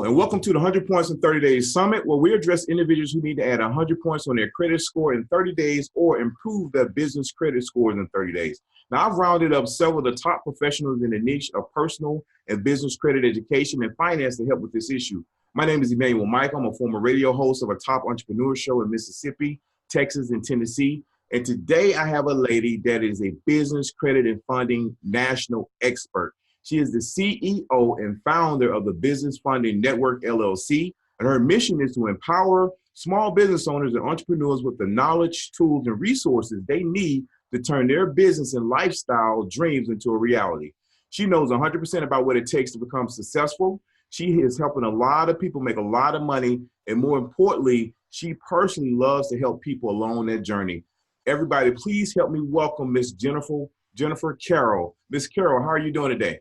and welcome to the 100 Points in 30 Days Summit, where we address individuals who need to add 100 points on their credit score in 30 days or improve their business credit scores in 30 days. Now, I've rounded up several of the top professionals in the niche of personal and business credit education and finance to help with this issue. My name is Emmanuel Mike. I'm a former radio host of a top entrepreneur show in Mississippi, Texas, and Tennessee. And today I have a lady that is a business credit and funding national expert. She is the CEO and founder of the Business Funding Network, LLC, and her mission is to empower small business owners and entrepreneurs with the knowledge, tools, and resources they need to turn their business and lifestyle dreams into a reality. She knows 100% about what it takes to become successful. She is helping a lot of people make a lot of money, and more importantly, she personally loves to help people along that journey. Everybody, please help me welcome Miss Jennifer Carroll. Miss Carroll, how are you doing today?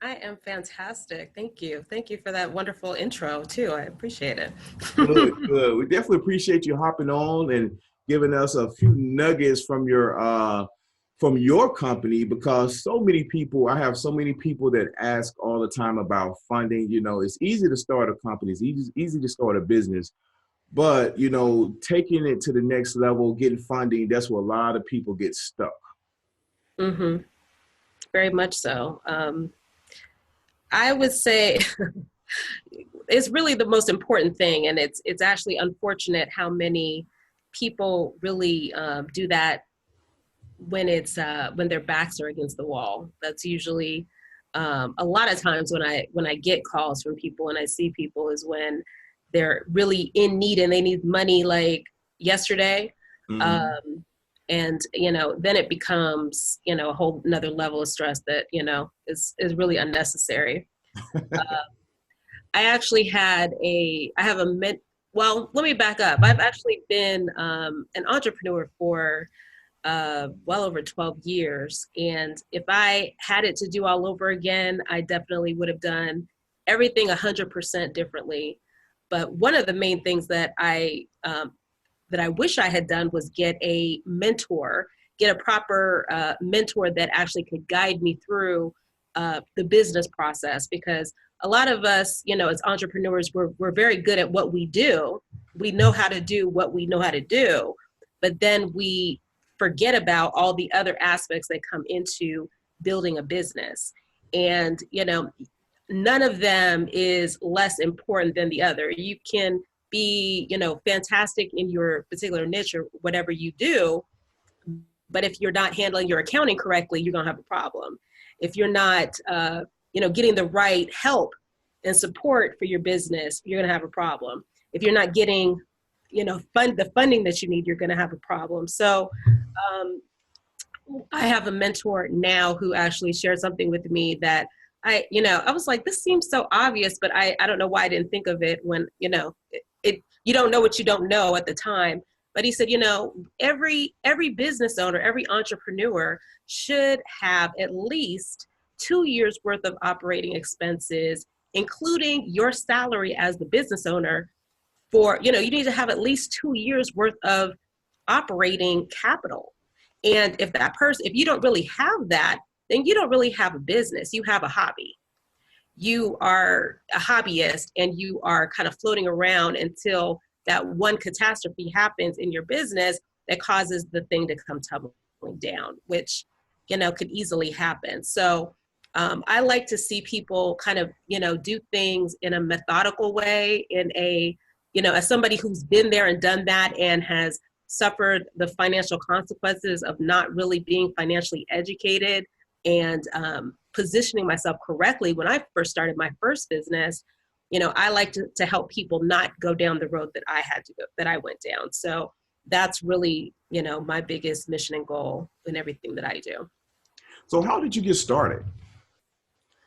I am fantastic. Thank you. Thank you for that wonderful intro too. I appreciate it. Good. We definitely appreciate you hopping on and giving us a few nuggets from your company, because I have so many people that ask all the time about funding. You know, it's easy to start a company, it's easy to start a business, but you know, taking it to the next level, getting funding, that's where a lot of people get stuck. Mm-hmm. Very much so. I would say it's really the most important thing, and it's actually unfortunate how many people really do that when their backs are against the wall. That's usually a lot of times when I get calls from people and I see people is when they're really in need and they need money like yesterday. Mm-hmm. And, you know, then it becomes, you know, a whole another level of stress that, you know, is really unnecessary. Let me back up. I've actually been an entrepreneur for well over 12 years. And if I had it to do all over again, I definitely would have done everything 100% differently. But one of the main things that I wish I had done was get a proper mentor that actually could guide me through the business process. Because a lot of us, you know, as entrepreneurs, we're very good at what we do. We know how to do what we know how to do, but then we forget about all the other aspects that come into building a business. And, you know, none of them is less important than the other. You can be, you know, fantastic in your particular niche or whatever you do, but if you're not handling your accounting correctly, you're gonna have a problem. If you're not, you know, getting the right help and support for your business, you're gonna have a problem. If you're not getting, you know, the funding that you need, you're gonna have a problem. So I have a mentor now who actually shared something with me that I was like, this seems so obvious, but I don't know why I didn't think of it when, you know, you don't know what you don't know at the time. But he said, you know, every business owner, every entrepreneur should have at least 2 years worth of operating expenses, including your salary as the business owner. For, you know, you need to have at least 2 years worth of operating capital. And if you don't really have that, then you don't really have a business. You have a hobby. You are a hobbyist and you are kind of floating around until that one catastrophe happens in your business that causes the thing to come tumbling down, which, you know, could easily happen. So I like to see people kind of, you know, do things in a methodical way, you know, as somebody who's been there and done that and has suffered the financial consequences of not really being financially educated and positioning myself correctly when I first started my first business. You know, I like to help people not go down the road that I went down. So that's really, you know, my biggest mission and goal in everything that I do. So how did you get started?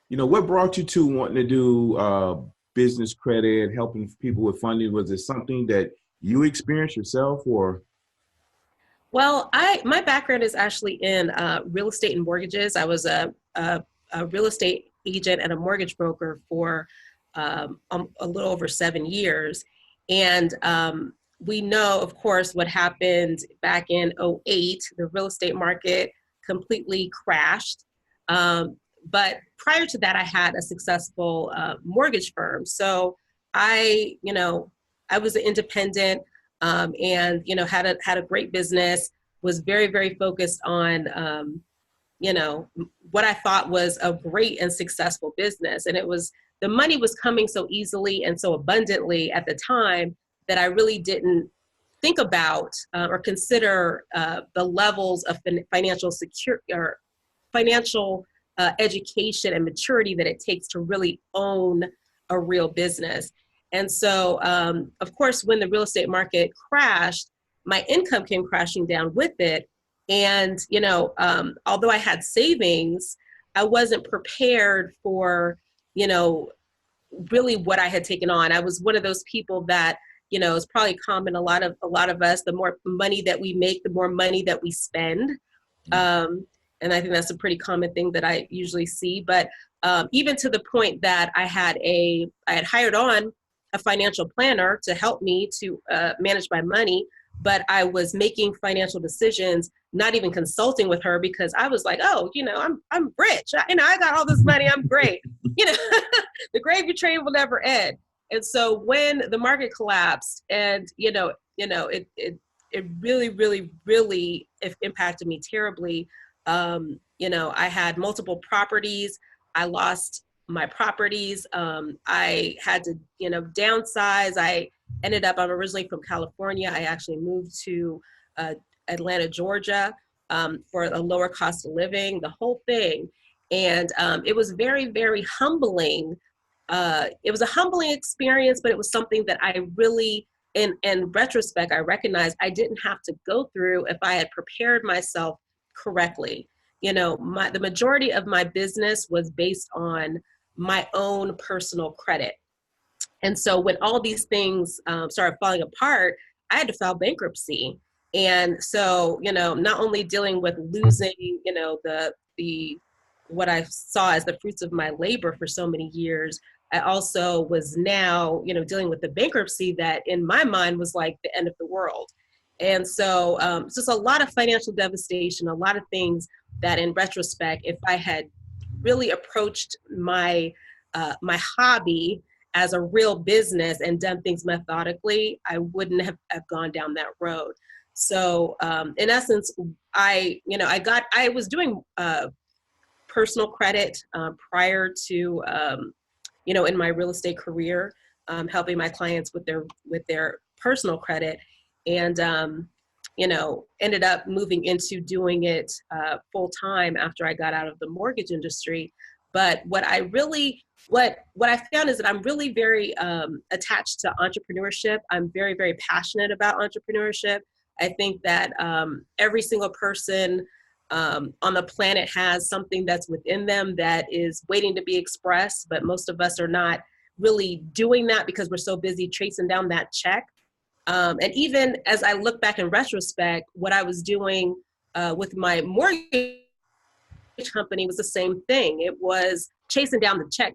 You know, what brought you to wanting to do business credit, helping people with funding? Was it something that you experienced yourself, or? Well, my background is actually in real estate and mortgages. I was a real estate agent and a mortgage broker for a little over 7 years. And we know, of course, what happened back in 2008. The real estate market completely crashed. but prior to that, I had a successful mortgage firm. So I, I was an independent, and had a great business. Was very, very focused on what I thought was a great and successful business, and the money was coming so easily and so abundantly at the time that I really didn't think about or consider the levels of financial security or financial education and maturity that it takes to really own a real business. And so, of course, when the real estate market crashed, my income came crashing down with it. And, although I had savings, I wasn't prepared for, really what I had taken on. I was one of those people that, is probably common. A lot of us, the more money that we make, the more money that we spend. And I think that's a pretty common thing that I usually see. But even to the point that I had hired on a financial planner to help me to manage my money, but I was making financial decisions, not even consulting with her, because I was like, oh, I'm rich. I got all this money. I'm great. The gravy train will never end. And so when the market collapsed, and it really, really, really impacted me terribly. I had multiple properties. I lost my properties. I had to, downsize. I'm originally from California. I actually moved to Atlanta, Georgia, for a lower cost of living, the whole thing. And it was very, very humbling. It was a humbling experience, but it was something that I really, in retrospect, I recognized I didn't have to go through if I had prepared myself correctly. The majority of my business was based on my own personal credit. And so when all these things started falling apart, I had to file bankruptcy. And so, not only dealing with losing, the what I saw as the fruits of my labor for so many years, I also was now, dealing with the bankruptcy that in my mind was like the end of the world. And so it's just a lot of financial devastation, a lot of things that in retrospect, if I had really approached my hobby as a real business and done things methodically, I wouldn't have gone down that road. So in essence, I was doing personal credit prior to, in my real estate career, helping my clients with their personal credit, and ended up moving into doing it full time after I got out of the mortgage industry. But what I found is that I'm really very attached to entrepreneurship. I'm very, very passionate about entrepreneurship. I think that every single person on the planet has something that's within them that is waiting to be expressed, but most of us are not really doing that because we're so busy chasing down that check. And even as I look back in retrospect, what I was doing with my mortgage company was the same thing. It was chasing down the check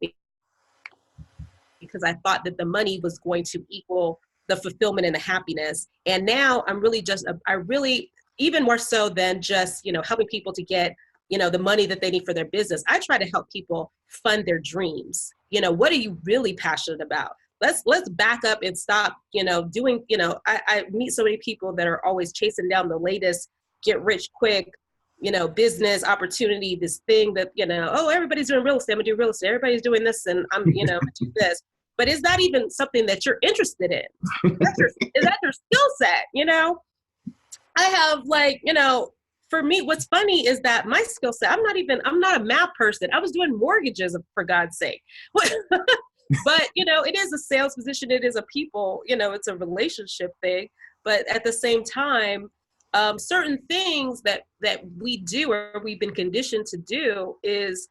because I thought that the money was going to equal the fulfillment and the happiness. And now I'm really even more so than just, helping people to get, the money that they need for their business. I try to help people fund their dreams. What are you really passionate about? Let's back up and stop, doing, I meet so many people that are always chasing down the latest get rich quick, business opportunity, this thing that, oh, everybody's doing real estate. I'm gonna do real estate. Everybody's doing this and I'm gonna do this. But is that even something that you're interested in? Is that your skill set? I have for me, what's funny is that my skill set, I'm not a math person. I was doing mortgages, for God's sake. But, it is a sales position. It is a people, it's a relationship thing. But at the same time, certain things that we do or we've been conditioned to do is,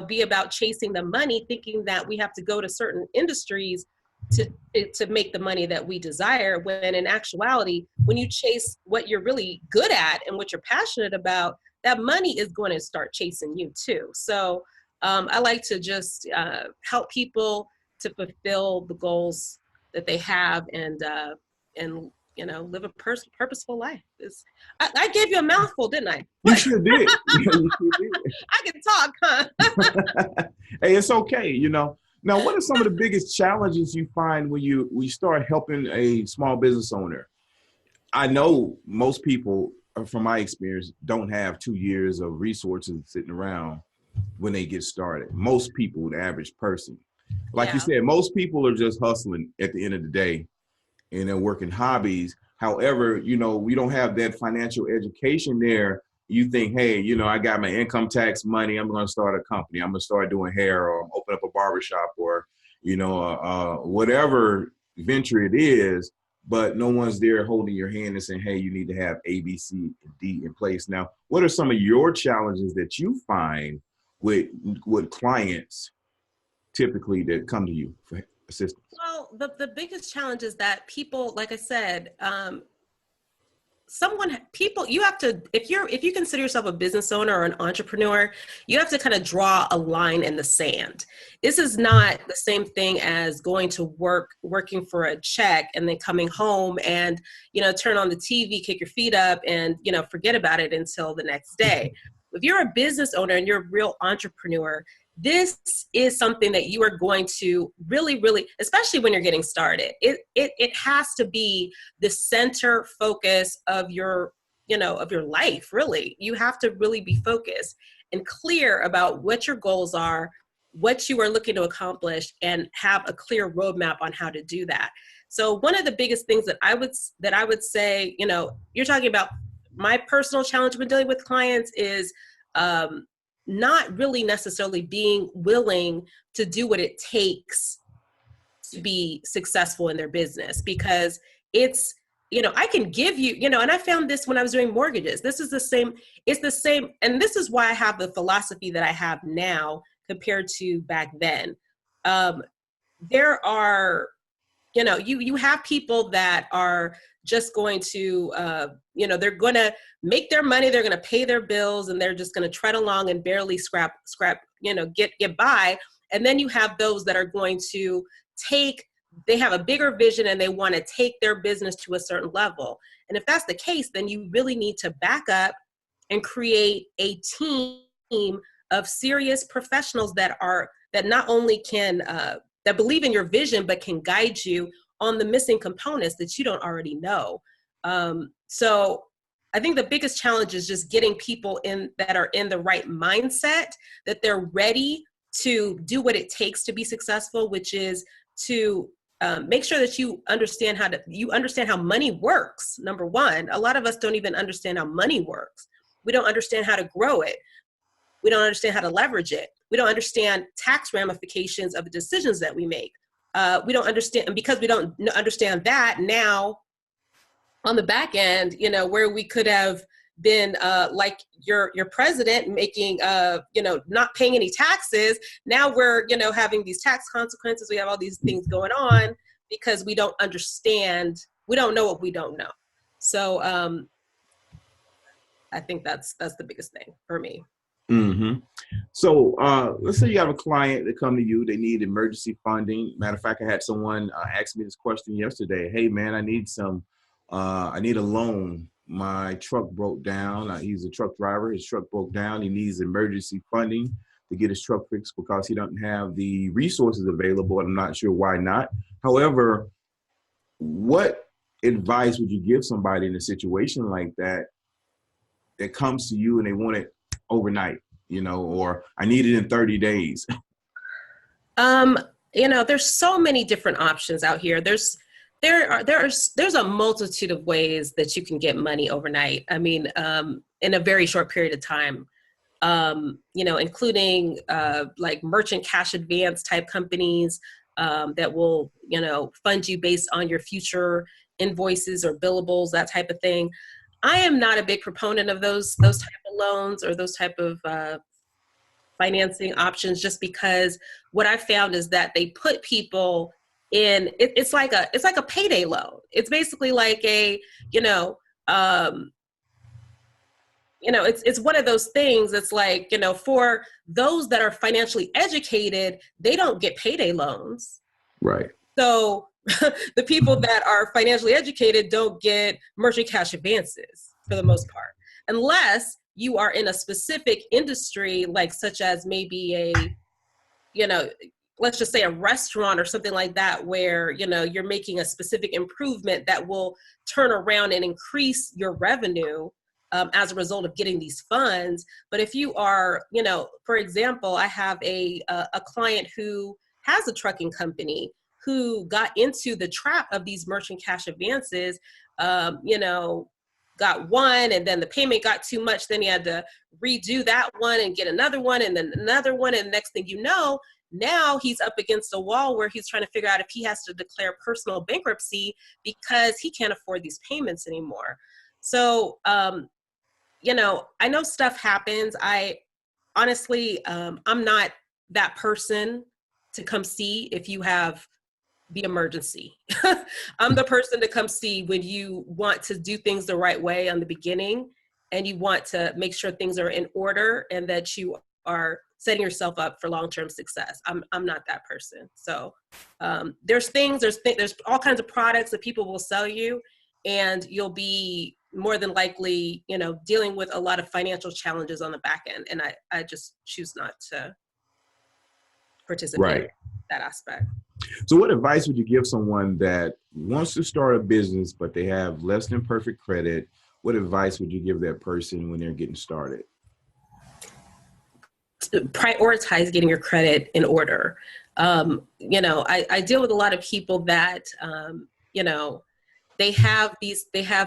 be about chasing the money, thinking that we have to go to certain industries to make the money that we desire, when in actuality, when you chase what you're really good at and what you're passionate about, that money is going to start chasing you too. So I like to just help people to fulfill the goals that they have and live a purposeful life. I gave you a mouthful, didn't I? You sure did. Yeah, you sure did. I can talk, huh? Hey, it's okay. Now, what are some of the biggest challenges you find when we start helping a small business owner? I know most people, from my experience, don't have 2 years of resources sitting around when they get started. Most people, the average person, like you said, most people are just hustling at the end of the day, and they're working hobbies. However, we don't have that financial education there. You think, hey, I got my income tax money. I'm going to start a company. I'm going to start doing hair, or I'm open up a barbershop, or, whatever venture it is, but no one's there holding your hand and saying, hey, you need to have A, B, C, and D in place. Now, what are some of your challenges that you find with clients typically that come to you for assistance? Well, the biggest challenge is that people, like I said, you have to, if you consider yourself a business owner or an entrepreneur, you have to kind of draw a line in the sand. This is not the same thing as going to working for a check and then coming home and, turn on the TV, kick your feet up and, forget about it until the next day. If you're a business owner and you're a real entrepreneur, this is something that you are going to really, really, especially when you're getting started, it has to be the center focus of your life, really. You have to really be focused and clear about what your goals are, what you are looking to accomplish, and have a clear roadmap on how to do that. So one of the biggest things that I would say, you're talking about my personal challenge when dealing with clients is, not really necessarily being willing to do what it takes to be successful in their business, because it's, I can give you, and I found this when I was doing mortgages. It's the same. And this is why I have the philosophy that I have now compared to back then. There are, you have people that are just going to, they're going to make their money, they're going to pay their bills, and they're just going to tread along and barely scrap, get by. And then you have those that are going to they have a bigger vision and they want to take their business to a certain level. And if that's the case, then you really need to back up and create a team of serious professionals that not only can, that believe in your vision, but can guide you on the missing components that you don't already know. So I think the biggest challenge is just getting people that are in the right mindset, that they're ready to do what it takes to be successful, which is to make sure that you understand how money works. Number one, a lot of us don't even understand how money works. We don't understand how to grow it. We don't understand how to leverage it. We don't understand tax ramifications of the decisions that we make. We don't understand, and because we don't understand that, now on the back end, where we could have been like your president making, not paying any taxes. Now we're, having these tax consequences. We have all these things going on because we don't know what we don't know. So I think that's the biggest thing for me. Mm-hmm. So let's say you have a client that come to you, they need emergency funding. Matter of fact, I had someone ask me this question yesterday. Hey man, I need a loan. My truck broke down. He's a truck driver. His truck broke down. He needs emergency funding to get his truck fixed because he doesn't have the resources available. I'm not sure why not. However, what advice would you give somebody in a situation like that comes to you and they want it overnight, or I need it in 30 days? There's so many different options out here. There's a multitude of ways that you can get money overnight. I mean, in a very short period of time, including like merchant cash advance type companies that will, fund you based on your future invoices or billables, that type of thing. I am not a big proponent of those type of loans or those type of financing options, just because what I found is that they put people in. It's like a payday loan. It's basically like it's one of those things. It's like, for those that are financially educated, they don't get payday loans. Right. So The people that are financially educated don't get merchant cash advances for the most part, unless you are in a specific industry, like such as maybe a, you know, let's just say a restaurant or something like that, where, you know, you're making a specific improvement that will turn around and increase your revenue as a result of getting these funds. But if you are, you know, for example, I have a client who has a trucking company who got into the trap of these merchant cash advances, you know, got one and then the payment got too much. Then he had to redo that one and get another one and then another one. And next thing you know, now he's up against a wall where he's trying to figure out if he has to declare personal bankruptcy because he can't afford these payments anymore. So, you know, I know stuff happens. I honestly, I'm not that person to come see if you have the emergency. I'm the person to come see when you want to do things the right way on the beginning and you want to make sure things are in order and that you are setting yourself up for long-term success. I'm not that person. So there's all kinds of products that people will sell you, and you'll be more than likely, you know, dealing with a lot of financial challenges on the back end. And I just choose not to participate in that aspect. So what advice would you give someone that wants to start a business, but they have less than perfect credit? What advice would you give that person when they're getting started? Prioritize getting your credit in order. You know, I deal with a lot of people that, you know, they have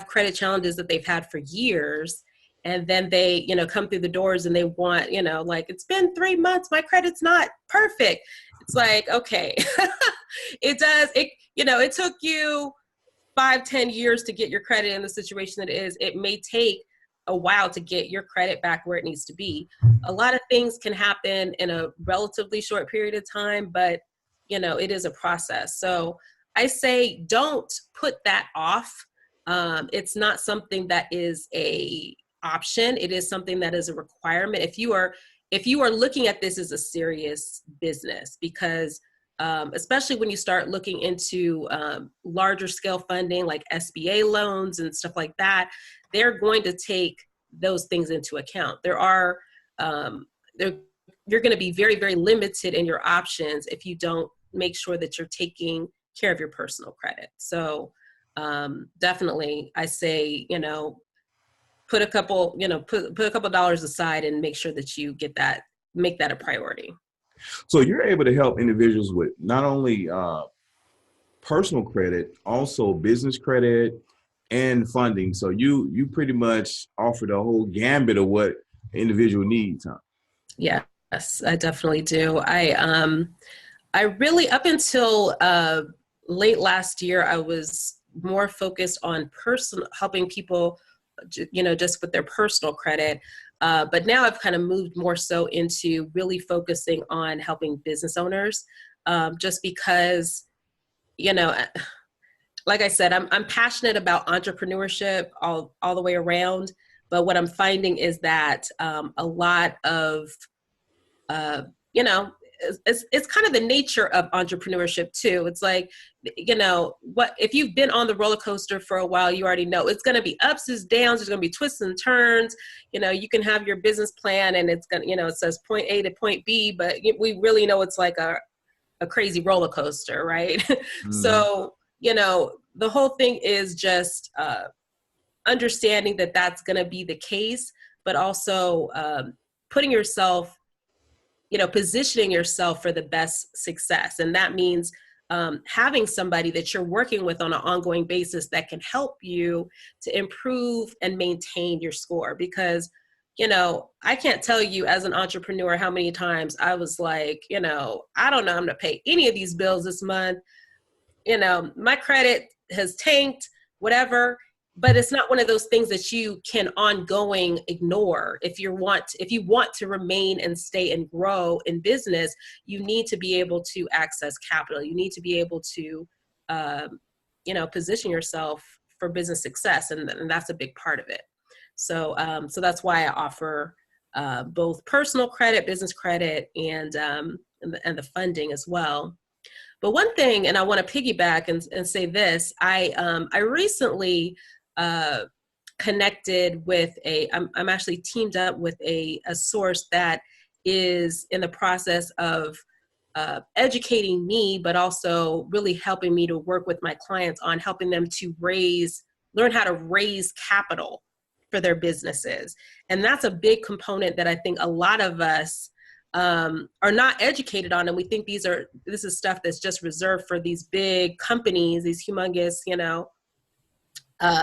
credit challenges that they've had for years. And then they, you know, come through the doors and they want, you know, like, it's been 3 months, my credit's not perfect. It's like, okay, you know, it took you 5-10 years to get your credit in the situation that it is. It may take a while to get your credit back where it needs to be. A lot of things can happen in a relatively short period of time, but, you know, it is a process. So I say, don't put that off. It's not something that is a option. It is something that is a requirement. If you are looking at this as a serious business, because especially when you start looking into larger scale funding like SBA loans and stuff like that, they're going to take those things into account. You're going to be very, very limited in your options if you don't make sure that you're taking care of your personal credit. So definitely, I say, you know, put a couple dollars aside and make sure that you make that a priority. So you're able to help individuals with not only personal credit, also business credit and funding. So you pretty much offer the whole gambit of what an individual needs, huh? Yes, I definitely do. I really, up until late last year, I was more focused on helping people, you know, just with their personal credit. But now I've kind of moved more so into really focusing on helping business owners, just because, you know, like I said, I'm passionate about entrepreneurship all the way around. But what I'm finding is that a lot of, you know, it's kind of the nature of entrepreneurship too. It's like, you know, what if you've been on the roller coaster for a while, you already know it's going to be ups and downs. There's going to be twists and turns. You know, you can have your business plan and it's going to, you know, it says point A to point B, but we really know it's like a crazy roller coaster, right? Mm-hmm. So, you know, the whole thing is just understanding that that's going to be the case, but also putting yourself, you know, positioning yourself for the best success. And that means having somebody that you're working with on an ongoing basis that can help you to improve and maintain your score. Because, you know, I can't tell you as an entrepreneur how many times I was like, you know, I don't know I'm going to pay any of these bills this month. You know, my credit has tanked, whatever. But it's not one of those things that you can ongoing ignore. If you want to remain and stay and grow in business, you need to be able to access capital. You need to be able to, you know, position yourself for business success, and that's a big part of it. So, so that's why I offer both personal credit, business credit, and the funding as well. But one thing, and I want to piggyback and say this, I recently connected with I'm actually teamed up with a source that is in the process of educating me, but also really helping me to work with my clients on helping them to learn how to raise capital for their businesses. And that's a big component that I think a lot of us are not educated on. And we think this is stuff that's just reserved for these big companies, these humongous,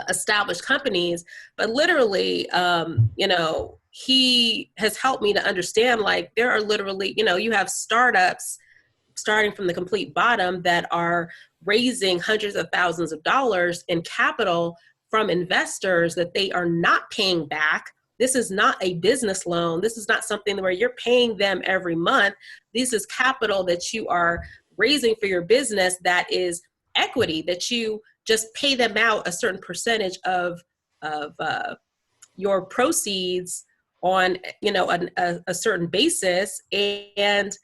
established companies. But literally, he has helped me to understand, like, there are literally, you have startups starting from the complete bottom that are raising hundreds of thousands of dollars in capital from investors that they are not paying back. This is not a business loan. This is not something where you're paying them every month. This is capital that you are raising for your business that is equity, that you just pay them out a certain percentage of your proceeds on a certain basis. And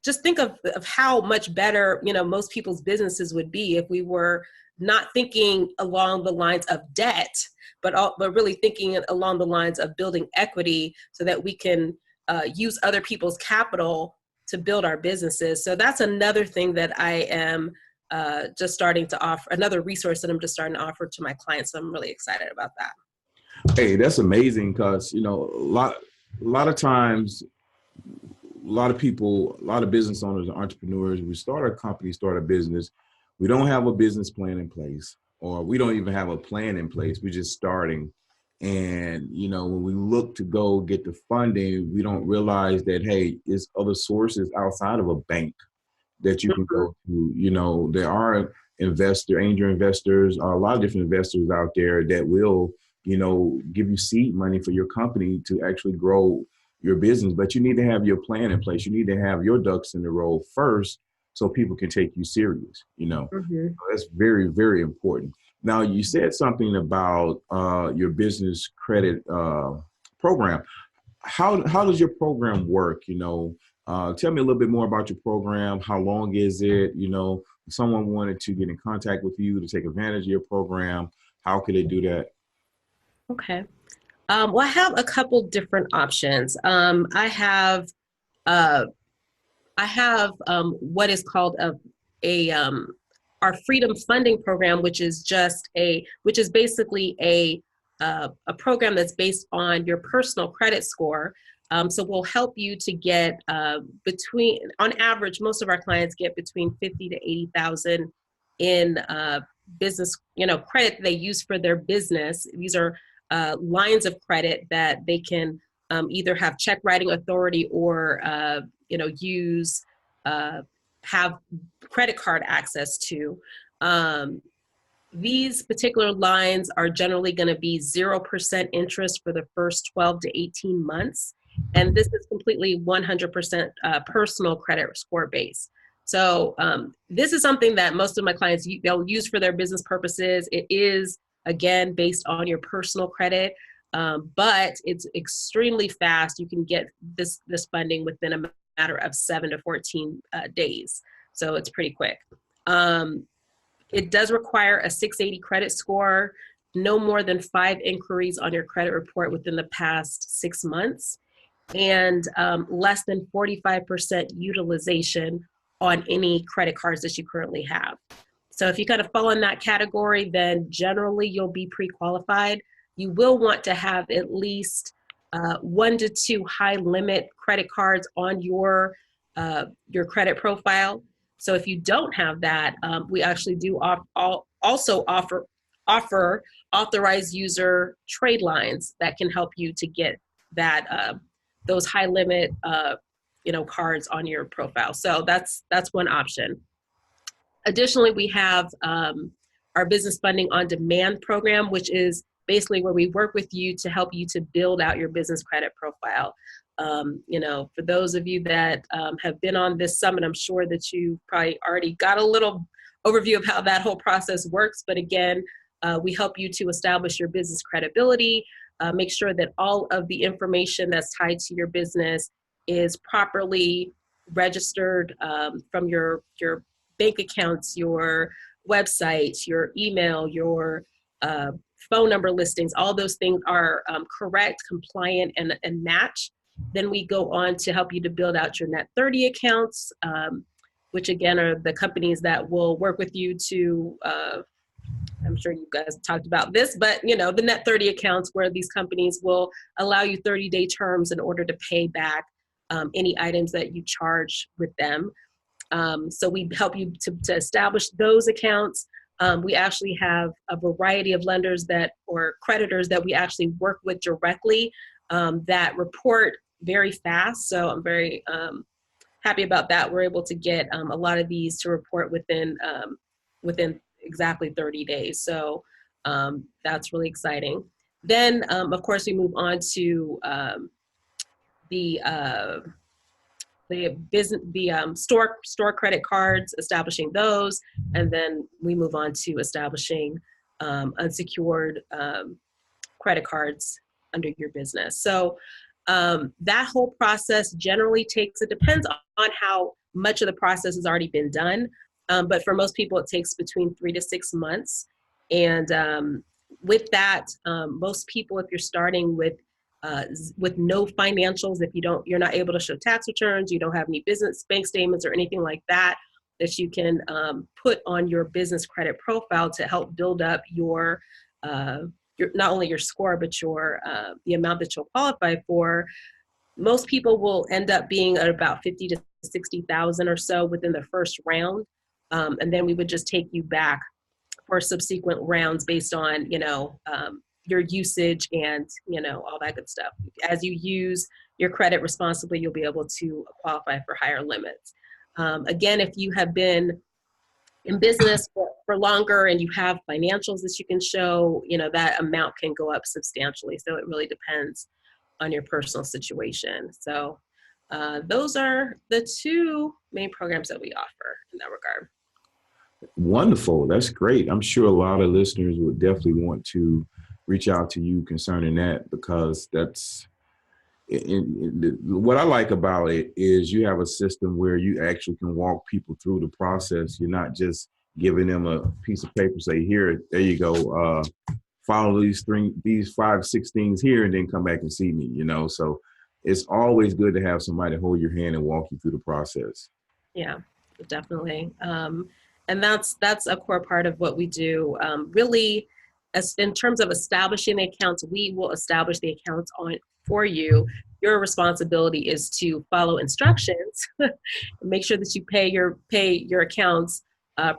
just think of how much better most people's businesses would be if we were not thinking along the lines of debt, but really thinking along the lines of building equity so that we can use other people's capital to build our businesses. So that's another thing that I am just starting to offer, another resource that I'm just starting to offer to my clients. So I'm really excited about that. Hey, that's amazing because, a lot of times, a lot of people, a lot of business owners and entrepreneurs, we start a company, start a business. We don't have a business plan in place, or we don't even have a plan in place. We're just starting. And, when we look to go get the funding, we don't realize that, hey, there's other sources outside of a bank that you can go to. There are angel investors, a lot of different investors out there that will, give you seed money for your company to actually grow your business. But you need to have your plan in place. You need to have your ducks in the row first so people can take you serious. Mm-hmm. So that's very, very important. Now, you said something about your business credit program. How does your program work? Tell me a little bit more about your program. How long is it? If someone wanted to get in contact with you to take advantage of your program, how could they do that? Okay. Well, I have a couple different options. I have what is called our Freedom Funding Program, which is basically a program that's based on your personal credit score. So we'll help you to get on average, most of our clients get between 50 to 80,000 in business, credit they use for their business. These are lines of credit that they can either have check writing authority or use have credit card access to. These particular lines are generally going to be 0% interest for the first 12 to 18 months. And this is completely 100% personal credit score based. So this is something that most of my clients, they'll use for their business purposes. It is, again, based on your personal credit, but it's extremely fast. You can get this funding within a matter of 7 to 14 days. So it's pretty quick. It does require a 680 credit score, no more than 5 inquiries on your credit report within the past 6 months, and less than 45% utilization on any credit cards that you currently have. So if you kind of fall in that category, then generally you'll be pre-qualified. You will want to have at least 1 to 2 high limit credit cards on your credit profile. So if you don't have that, we actually do also offer authorized user trade lines that can help you to get that those high limit cards on your profile. So that's one option. Additionally, we have our business funding on demand program, which is basically where we work with you to help you to build out your business credit profile. For those of you that have been on this summit, I'm sure that you probably already got a little overview of how that whole process works. But again, we help you to establish your business credibility, make sure that all of the information that's tied to your business is properly registered from your bank accounts, your website, your email, your phone number listings, all those things are correct, compliant, and match. Then we go on to help you to build out your Net 30 accounts, which again are the companies that will work with you to, I'm sure you guys talked about this, but the Net 30 accounts where these companies will allow you 30-day terms in order to pay back any items that you charge with them. So we help you to establish those accounts. We actually have a variety of lenders or creditors that we actually work with directly that report very fast. So I'm very happy about that. We're able to get a lot of these to report within exactly 30 days. So that's really exciting. Then, of course, we move on to store credit cards, establishing those, and then we move on to establishing unsecured credit cards under your business. So that whole process generally it depends on how much of the process has already been done, but for most people it takes between 3 to 6 months. And with that, most people, if you're starting with no financials, if you're not able to show tax returns, you don't have any business bank statements or anything like that you can put on your business credit profile to help build up your not only your score, but the amount that you'll qualify for. Most people will end up being at about 50 to 60,000 or so within the first round. And then we would just take you back for subsequent rounds based on, your usage and, all that good stuff. As you use your credit responsibly, you'll be able to qualify for higher limits. Again, if you have been in business for longer and you have financials that you can show, that amount can go up substantially. So it really depends on your personal situation. So those are the two main programs that we offer in that regard. Wonderful. That's great. I'm sure a lot of listeners would definitely want to reach out to you concerning that, because that's what I like about it is you have a system where you actually can walk people through the process. You're not just giving them a piece of paper, say, here, there you go, follow these 5, 6 things here, and then come back and see me, So it's always good to have somebody hold your hand and walk you through the process. Yeah, definitely. And that's a core part of what we do. Really, as in terms of establishing the accounts, we will establish the accounts for you. Your responsibility is to follow instructions, make sure that you pay your accounts,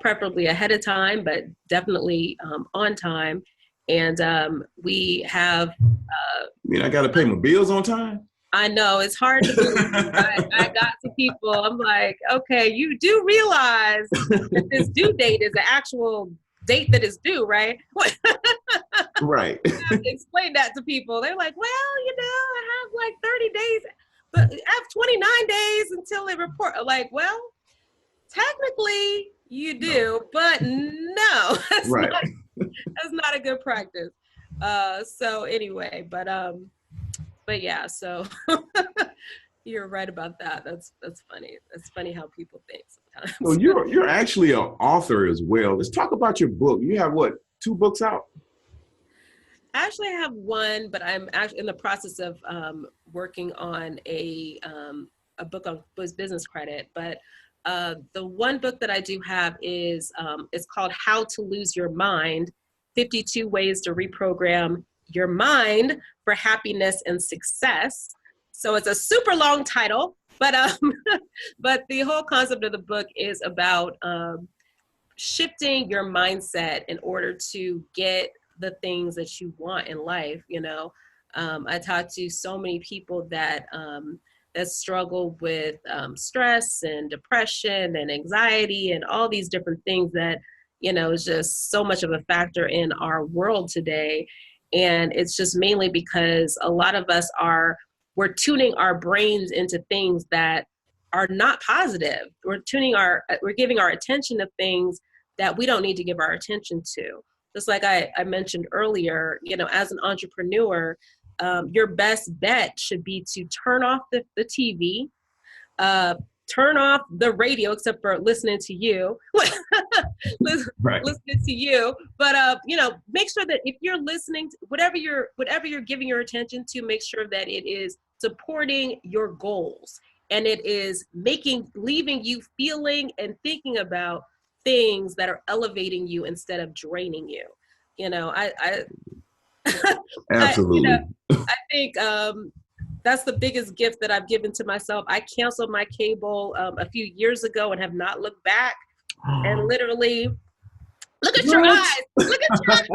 preferably ahead of time, but definitely on time. And we have. I got to pay my bills on time? I know it's hard to believe. I got to people, I'm like, okay, you do realize that this due date is the actual date that is due, right? Right. I have to explain that to people. They're like, well, I have like 30 days, but I have 29 days until they report. I'm like, well, technically you do, but no, that's right. That's not a good practice. So anyway, but yeah, so you're right about that. That's funny. That's funny how people think sometimes. So you're actually an author as well. Let's talk about your book. You have 2 books out? Actually, I have one, but I'm actually in the process of working on a book on business credit. But the one book that I do have is it's called How to Lose Your Mind: 52 Ways to Reprogram Your Mind for Happiness and Success. So it's a super long title, but but the whole concept of the book is about shifting your mindset in order to get the things that you want in life. I talk to so many people that struggle with stress and depression and anxiety and all these different things that is just so much of a factor in our world today. And it's just mainly because a lot of us we're tuning our brains into things that are not positive. We're giving our attention to things that we don't need to give our attention to. Just like I mentioned earlier, as an entrepreneur, your best bet should be to turn off the TV, turn off the radio except for listening to you. Right. Listening to you. But make sure that if you're listening to whatever you're giving your attention to, make sure that it is supporting your goals and it is leaving you feeling and thinking about things that are elevating you instead of draining you. Absolutely. I think that's the biggest gift that I've given to myself. I canceled my cable a few years ago and have not looked back. And literally, look at your eyes. Look at your eyes.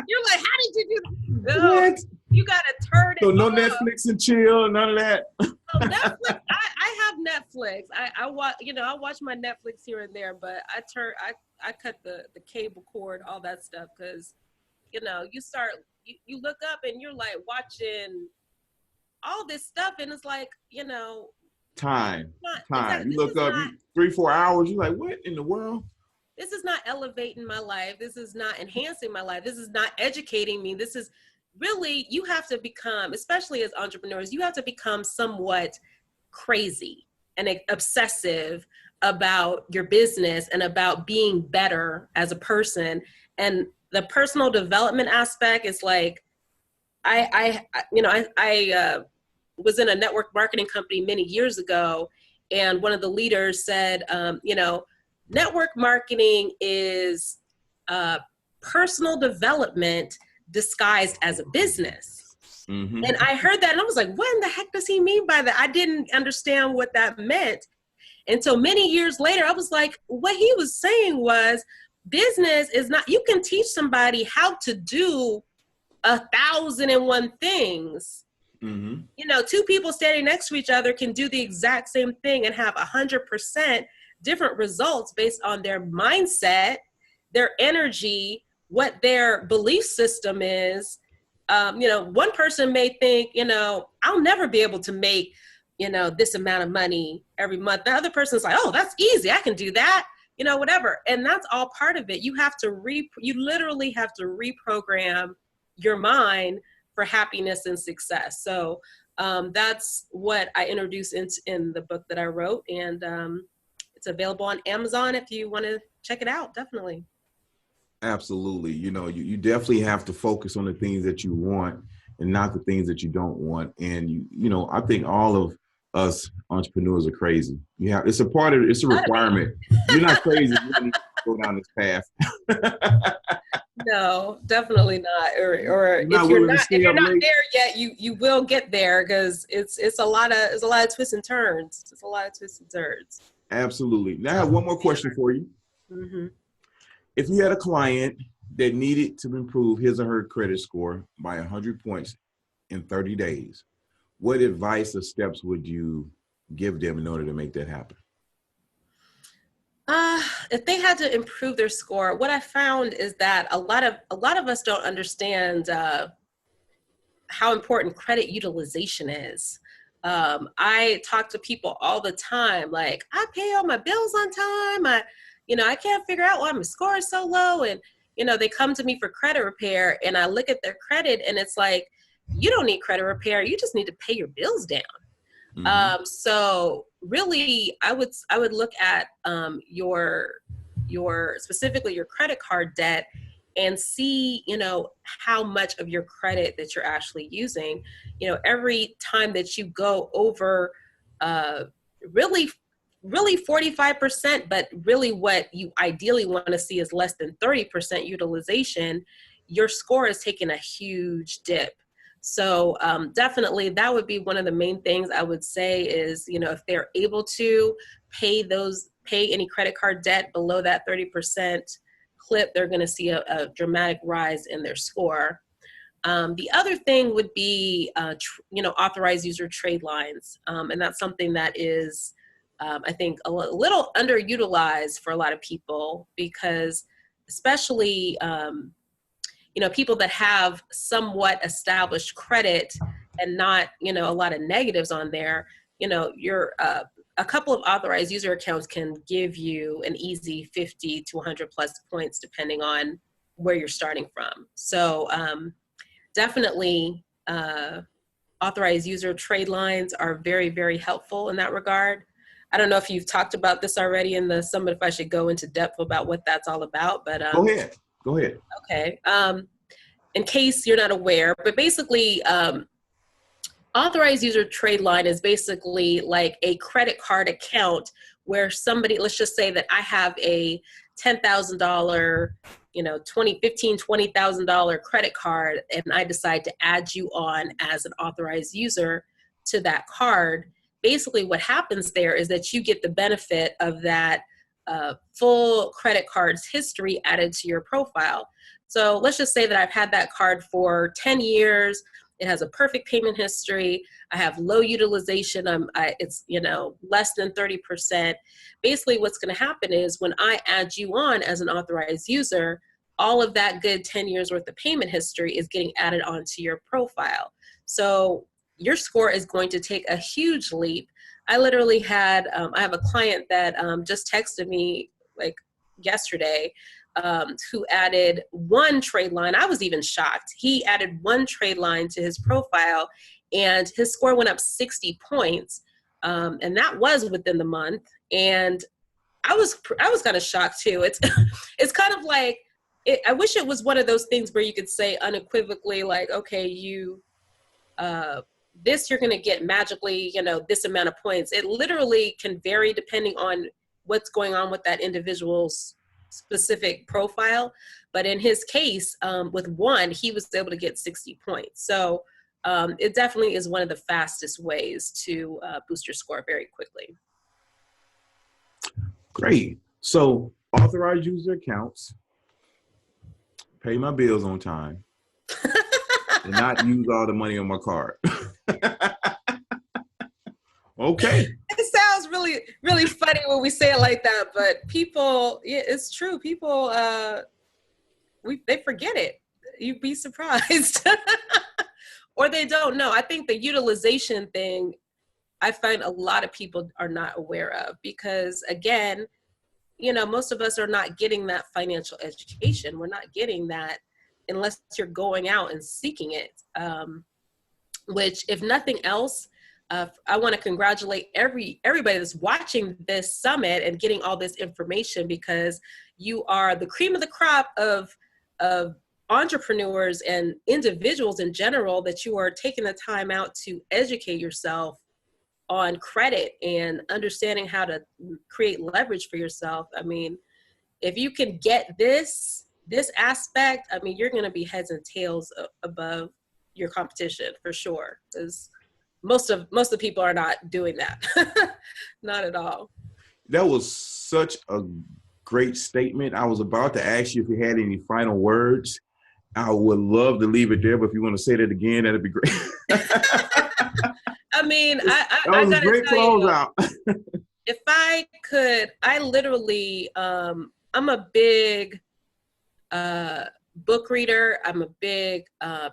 You're like, how did you do that? No, What? you got to turn it So no off. Netflix and chill, none of that. Netflix. I have Netflix. I watch. I watch my Netflix here and there, but I cut the cable cord, all that stuff, because you look up and you're like watching all this stuff, and it's like Time. Exactly, you look up 3-4 hours. You're like, what in the world? This is not elevating my life. This is not enhancing my life. This is not educating me. This is really, you have to become, especially as entrepreneurs, you have to become somewhat crazy and obsessive about your business and about being better as a person. And the personal development aspect is like, I was in a network marketing company many years ago, and one of the leaders said, network marketing is personal development disguised as a business. Mm-hmm. And I heard that and I was like, what in the heck does he mean by that? I didn't understand what that meant until many years later. I was like, what he was saying was, business is not, you can teach somebody how to do 1,001 things. Mm-hmm. Two people standing next to each other can do the exact same thing and have 100% different results based on their mindset, their energy, what their belief system is. One person may think, I'll never be able to make, this amount of money every month. The other person's like, oh, that's easy. I can do that, whatever. And that's all part of it. You literally have to reprogram your mind for happiness and success. So that's what I introduced in the book that I wrote. And it's available on Amazon if you want to check it out. Definitely. Absolutely. You definitely have to focus on the things that you want and not the things that you don't want. And I think all of us entrepreneurs are crazy. It's a requirement. You're not crazy. You don't need to go down this path. No, definitely not. Or if you're not there yet, you will get there, because it's a lot of twists and turns. It's a lot of twists and turns. Absolutely. Now I have one more question for you. Mm-hmm. If you had a client that needed to improve his or her credit score by 100 points in 30 days, what advice or steps would you give them in order to make that happen? If they had to improve their score, what I found is that a lot of us don't understand how important credit utilization is. I talk to people all the time, like, I pay all my bills on time. I can't figure out why my score is so low. And, they come to me for credit repair, and I look at their credit and it's like, you don't need credit repair. You just need to pay your bills down. Mm-hmm. So really, I would look at your specifically your credit card debt and see, how much of your credit that you're actually using. Every time that you go over really 45%, but really what you ideally want to see is less than 30% utilization, your score is taking a huge dip. So definitely that would be one of the main things I would say is, if they're able to pay any credit card debt below that 30% clip, they're going to see a dramatic rise in their score. The other thing would be, authorized user trade lines. And that's something that is, I think, a little underutilized for a lot of people, because especially, people that have somewhat established credit and not, a lot of negatives on there, a couple of authorized user accounts can give you an easy 50 to 100 plus points, depending on where you're starting from. So definitely authorized user trade lines are very, very helpful in that regard. I don't know if you've talked about this already in the summit, if I should go into depth about what that's all about, but Go ahead. Go ahead. okay. In case you're not aware, but basically, authorized user trade line is basically like a credit card account where somebody, let's just say that I have a $10,000, $20,000 credit card, and I decide to add you on as an authorized user to that card. Basically what happens there is that you get the benefit of that full credit card's history added to your profile. So let's just say that I've had that card for 10 years. It has a perfect payment history. I have low utilization. It's less than 30%. Basically, what's going to happen is when I add you on as an authorized user, all of that good 10 years worth of payment history is getting added onto your profile. So your score is going to take a huge leap. I literally had, I have a client that just texted me like yesterday, who added one trade line. I was even shocked. He added one trade line to his profile and his score went up 60 points. And that was within the month. And I was kind of shocked too. It's, it's kind of like, I wish it was one of those things where you could say unequivocally, like, okay, this you're going to get magically, this amount of points. It literally can vary depending on what's going on with that individual's specific profile. But in his case, with one, he was able to get 60 points. So it definitely is one of the fastest ways to boost your score very quickly. Great. So authorized user accounts, pay my bills on time, and not use all the money on my card. Okay. It sounds really, really funny when we say it like that, but people, yeah, it's true. People, they forget it. You'd be surprised. Or they don't know. I think the utilization thing, I find a lot of people are not aware of because, again, most of us are not getting that financial education. We're not getting that unless you're going out and seeking it, which, if nothing else, I want to congratulate everybody that's watching this summit and getting all this information, because you are the cream of the crop of entrepreneurs and individuals in general, that you are taking the time out to educate yourself on credit and understanding how to create leverage for yourself. I mean, if you can get this aspect, I mean, you're going to be heads and tails above your competition for sure, because most of the people are not doing that. Not at all. That was such a great statement. I was about to ask you if you had any final words. I would love to leave it there, but if you want to say that again, that'd be great. I mean, that was a great closeout. If I could, I literally, I'm a big book reader. I'm a big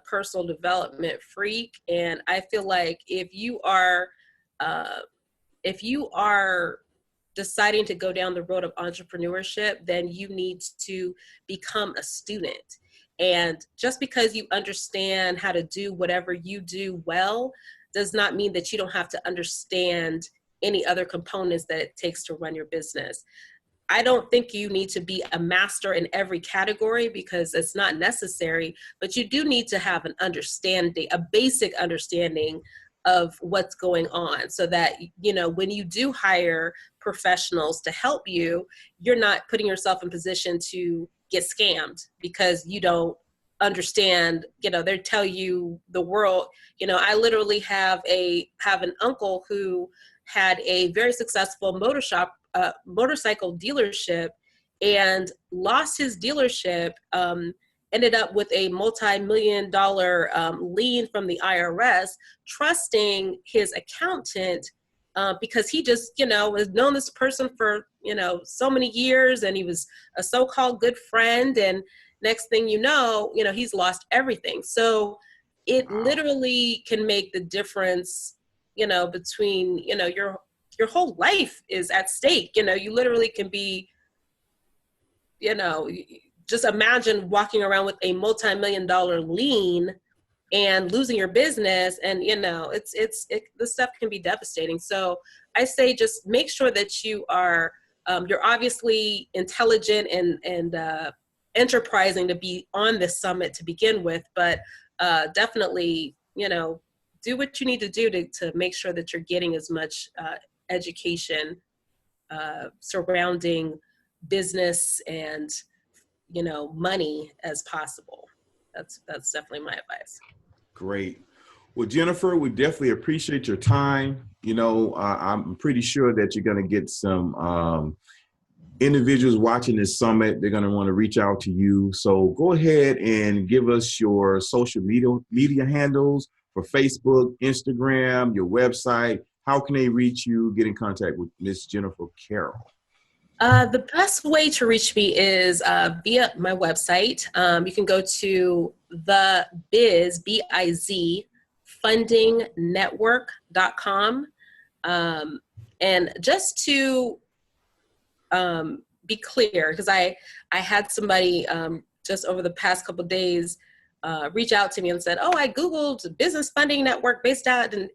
personal development freak, and I feel like if you are deciding to go down the road of entrepreneurship, then you need to become a student. And just because you understand how to do whatever you do well does not mean that you don't have to understand any other components that it takes to run your business. I don't think you need to be a master in every category, because it's not necessary, but you do need to have an understanding, a basic understanding of what's going on, so that, when you do hire professionals to help you, you're not putting yourself in position to get scammed because you don't understand, they tell you the world. I literally have an uncle who had a very successful motorcycle dealership and lost his dealership, ended up with a multi-million-dollar lien from the IRS, trusting his accountant because he just, has known this person for, so many years, and he was a so-called good friend. And next thing you know, he's lost everything. So it literally can make the difference, between, your whole life is at stake. You literally can be, just imagine walking around with a multi-million-dollar lien and losing your business. And, this stuff can be devastating. So I say just make sure that you are, you're obviously intelligent and enterprising to be on this summit to begin with, but definitely, do what you need to do to make sure that you're getting as much education surrounding business and, money as possible. That's definitely my advice. Great. Well, Jennifer, we definitely appreciate your time. I'm pretty sure that you're going to get some individuals watching this summit. They're going to want to reach out to you. So go ahead and give us your social media handles for Facebook, Instagram, your website. How can they reach you, get in contact with Miss Jennifer Carroll? The best way to reach me is via my website. You can go to the biz fundingnetwork.com. And just to be clear, because I had somebody just over the past couple of days reach out to me and said, "Oh, I Googled Business Funding Network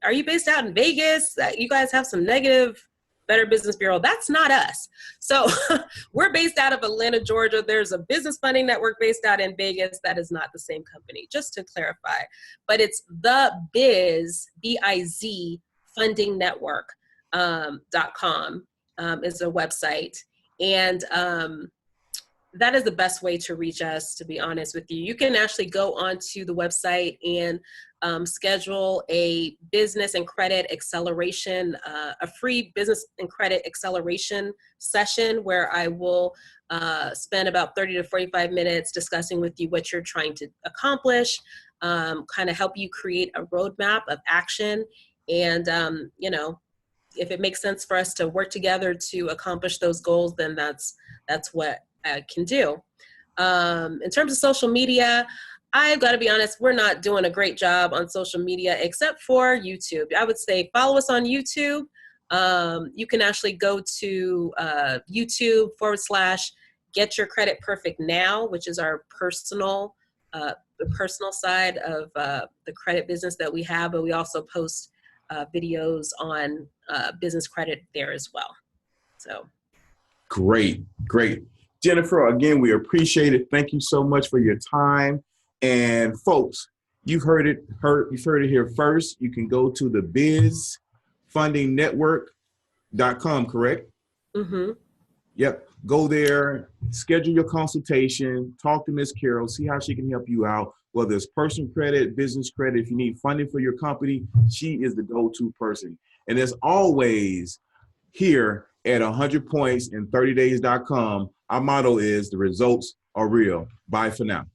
are you based out in Vegas? You guys have some negative Better Business Bureau." That's not us. So we're based out of Atlanta, Georgia. There's a Business Funding Network based out in Vegas. That is not the same company, just to clarify. But it's the biz, B-I-Z, funding network, .com is a website. And that is the best way to reach us, to be honest with you. You can actually go onto the website and schedule a business and credit acceleration, a free business and credit acceleration session where I will spend about 30 to 45 minutes discussing with you what you're trying to accomplish, kind of help you create a roadmap of action. And, if it makes sense for us to work together to accomplish those goals, then that's what I can do. In terms of social media, I've got to be honest, we're not doing a great job on social media except for YouTube. I would say follow us on YouTube. You can actually go to YouTube /Get Your Credit Perfect Now, which is our the personal side of the credit business that we have, but we also post videos on business credit there as well. So Great. Jennifer, again, we appreciate it. Thank you so much for your time. And folks, you've heard it here first. You can go to the bizfundingnetwork.com, correct? Mm-hmm. Yep. Go there, schedule your consultation, talk to Ms. Carroll, see how she can help you out, whether it's personal credit, business credit. If you need funding for your company, she is the go-to person. And as always, here at 100 points in 30days.com, our motto is the results are real. Bye for now.